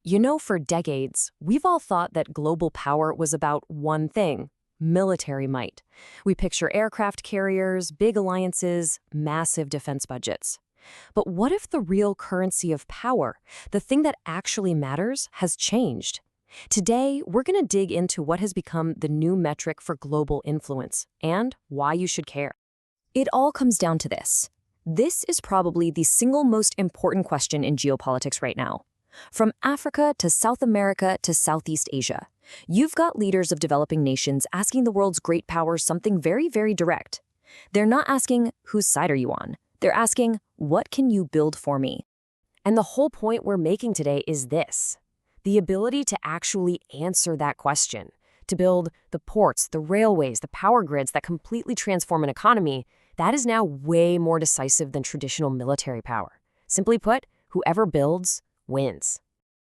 For decades, we've all thought that global power was about one thing: military might. We picture aircraft carriers, big alliances, massive defense budgets. But what if the real currency of power, the thing that actually matters, has changed? Today, we're going to dig into what has become the new metric for global influence and why you should care. It all comes down to this. This is probably the single most important question in geopolitics right now. From Africa to South America to Southeast Asia, you've got leaders of developing nations asking the world's great powers something very, very direct. They're not asking, whose side are you on? They're asking, what can you build for me? And the whole point we're making today is this: the ability to actually answer that question, to build the ports, the railways, the power grids that completely transform an economy. That is now way more decisive than traditional military power. Simply put, whoever builds wins.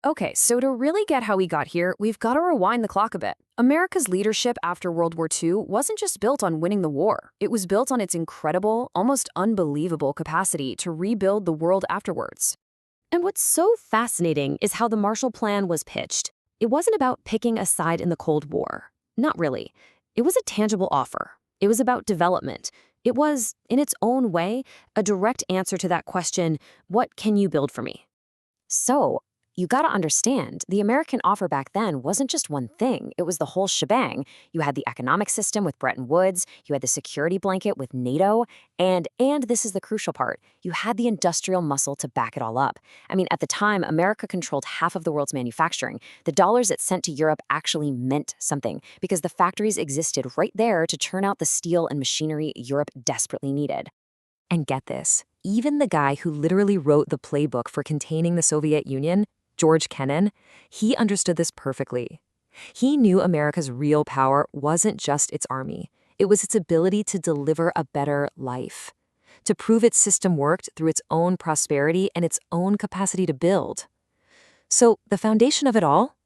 Okay, so to really get how we got here, we've got to rewind the clock a bit. America's leadership after World War II wasn't just built on winning the war. It was built on its incredible, almost unbelievable capacity to rebuild the world afterwards. And what's so fascinating is how the Marshall Plan was pitched. It wasn't about picking a side in the Cold War. Not really. It was a tangible offer. It was about development. It was, in its own way, a direct answer to that question, what can you build for me? So, you gotta understand, the American offer back then wasn't just one thing, it was the whole shebang. You had the economic system with Bretton Woods, you had the security blanket with NATO, and this is the crucial part, you had the industrial muscle to back it all up. I mean, at the time, America controlled half of the world's manufacturing. The dollars it sent to Europe actually meant something, because the factories existed right there to churn out the steel and machinery Europe desperately needed. And get this, even the guy who literally wrote the playbook for containing the Soviet Union, George Kennan, he understood this perfectly. He knew America's real power wasn't just its army. It was its ability to deliver a better life, to prove its system worked through its own prosperity and its own capacity to build. So the foundation of it all?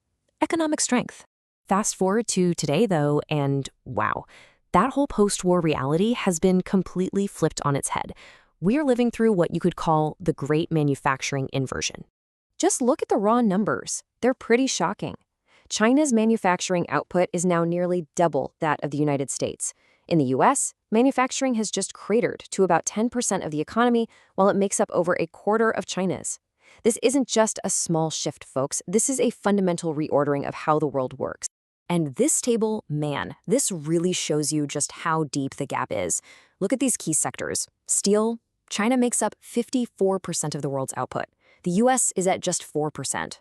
Economic strength. Fast forward to today, though, and wow, that whole post-war reality has been completely flipped on its head. We're living through what you could call the great manufacturing inversion. Just look at the raw numbers. They're pretty shocking. China's manufacturing output is now nearly double that of the United States. In the US, manufacturing has just cratered to about 10% of the economy, while it makes up over a quarter of China's. This isn't just a small shift, folks. This is a fundamental reordering of how the world works. And this table, man, this really shows you just how deep the gap is. Look at these key sectors. Steel, China makes up 54% of the world's output. The US is at just 4%.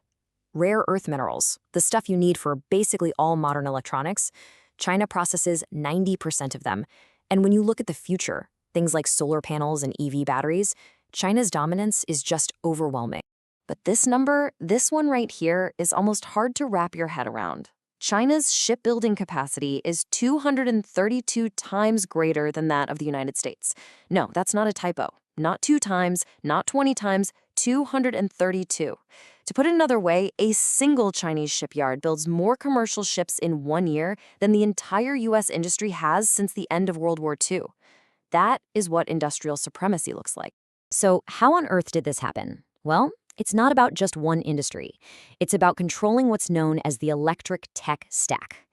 Rare earth minerals, the stuff you need for basically all modern electronics, China processes 90% of them. And when you look at the future, things like solar panels and EV batteries, China's dominance is just overwhelming. But this number, this one right here, is almost hard to wrap your head around. China's shipbuilding capacity is 232 times greater than that of the United States. No, that's not a typo. Not 2 times, not 20 times, 232. To put it another way, a single Chinese shipyard builds more commercial ships in 1 year than the entire US industry has since the end of World War II. That is what industrial supremacy looks like. So how on earth did this happen? Well, it's not about just one industry. It's about controlling what's known as the electric tech stack.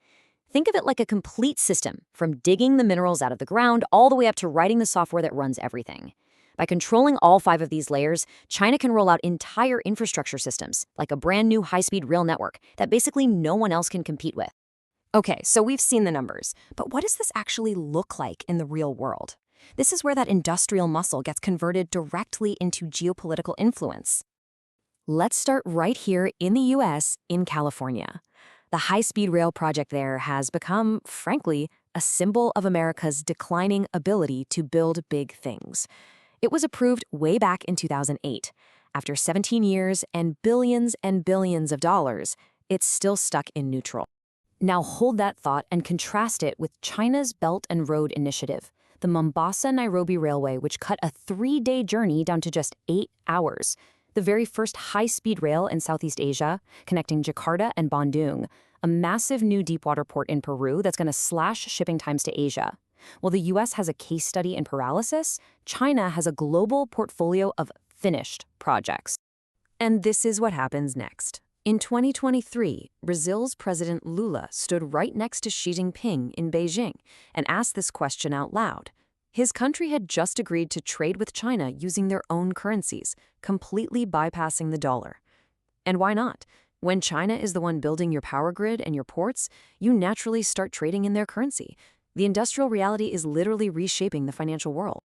Think of it like a complete system, from digging the minerals out of the ground all the way up to writing the software that runs everything. By controlling all 5 of these layers, China can roll out entire infrastructure systems, like a brand new high-speed rail network that basically no one else can compete with. Okay, so we've seen the numbers, but what does this actually look like in the real world? This is where that industrial muscle gets converted directly into geopolitical influence. Let's start right here in the US, in California. The high-speed rail project there has become, frankly, a symbol of America's declining ability to build big things. It was approved way back in 2008. After 17 years and billions of dollars, it's still stuck in neutral. Now hold that thought and contrast it with China's Belt and Road Initiative, the Mombasa-Nairobi Railway, which cut a 3-day journey down to just 8 hours. The very first high-speed rail in Southeast Asia, connecting Jakarta and Bandung, a massive new deepwater port in Peru that's going to slash shipping times to Asia. While the US has a case study in paralysis, China has a global portfolio of finished projects. And this is what happens next. In 2023, Brazil's President Lula stood right next to Xi Jinping in Beijing and asked this question out loud. His country had just agreed to trade with China using their own currencies, completely bypassing the dollar. And why not? When China is the one building your power grid and your ports, you naturally start trading in their currency. The industrial reality is literally reshaping the financial world.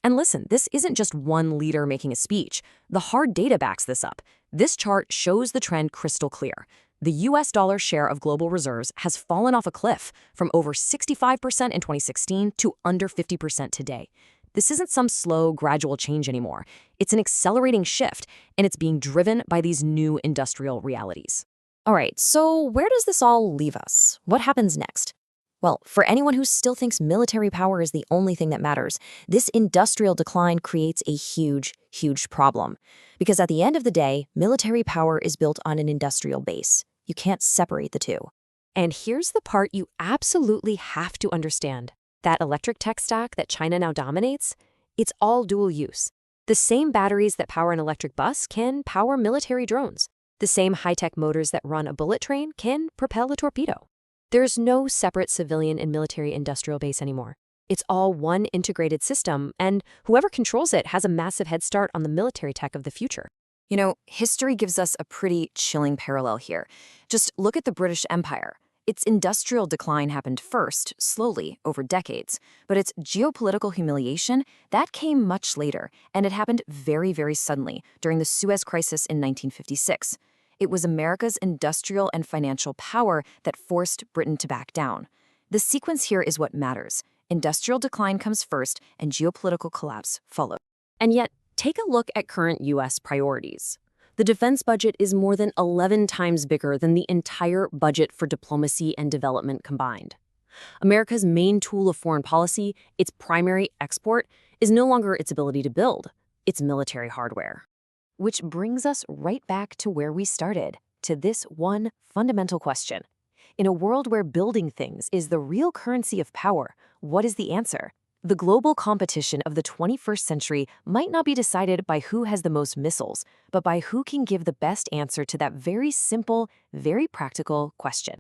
And listen, this isn't just one leader making a speech. The hard data backs this up. This chart shows the trend crystal clear. The US dollar share of global reserves has fallen off a cliff from over 65% in 2016 to under 50% today. This isn't some slow, gradual change anymore. It's an accelerating shift, and it's being driven by these new industrial realities. All right, so where does this all leave us? What happens next? Well, for anyone who still thinks military power is the only thing that matters, this industrial decline creates a huge, huge problem. Because at the end of the day, military power is built on an industrial base. You can't separate the two. And here's the part you absolutely have to understand. That electric tech stack that China now dominates, it's all dual use. The same batteries that power an electric bus can power military drones. The same high-tech motors that run a bullet train can propel a torpedo. There's no separate civilian and military industrial base anymore. It's all one integrated system, and whoever controls it has a massive head start on the military tech of the future. You know, history gives us a pretty chilling parallel here. Just look at the British Empire. Its industrial decline happened first, slowly, over decades. But its geopolitical humiliation, that came much later, and it happened very, very suddenly during the Suez Crisis in 1956. It was America's industrial and financial power that forced Britain to back down. The sequence here is what matters. Industrial decline comes first, and geopolitical collapse follows. And yet, take a look at current U.S. priorities. The defense budget is more than 11 times bigger than the entire budget for diplomacy and development combined. America's main tool of foreign policy, its primary export, is no longer its ability to build, it's military hardware. Which brings us right back to where we started, to this one fundamental question. In a world where building things is the real currency of power, what is the answer? The global competition of the 21st century might not be decided by who has the most missiles, but by who can give the best answer to that very simple, very practical question.